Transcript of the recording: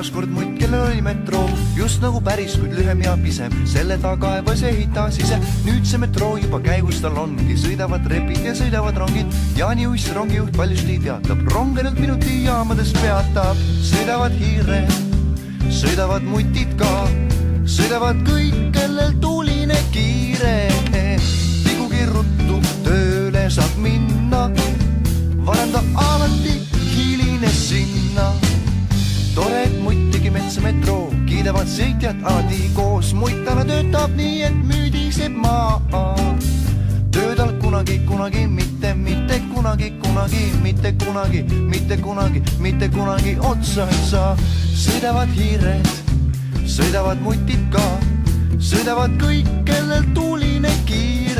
ükskord mutt, kellel oli metroo, just nagu päris, kuid lühem ja pisem. Selle taga ebas ehitas ise, nüüd see metroo juba käigus tal ongi. Sõidavad repid ja sõidavad rongid, Jaani Uiss rongijuht paljusti teatab. Rong ainult minuti jaamades peatab. Sõidavad hiired, sõidavad mutid ka, sõidavad kõik, kellel tuline kiire. Ligugi ruttu tööle saab minna, varem ta alati hilines sinna. Tore, et mutt tegi metsa metroo, kiidavad sõitjad alati koos. Muttana töötab nii, et müüdiseb maa. Töödal kunagi, mitte kunagi, mitte kunagi otsa ei saa. Sõidavad hiired, sõidavad mutid ka, sõidavad kõik, kellel tuline kiire.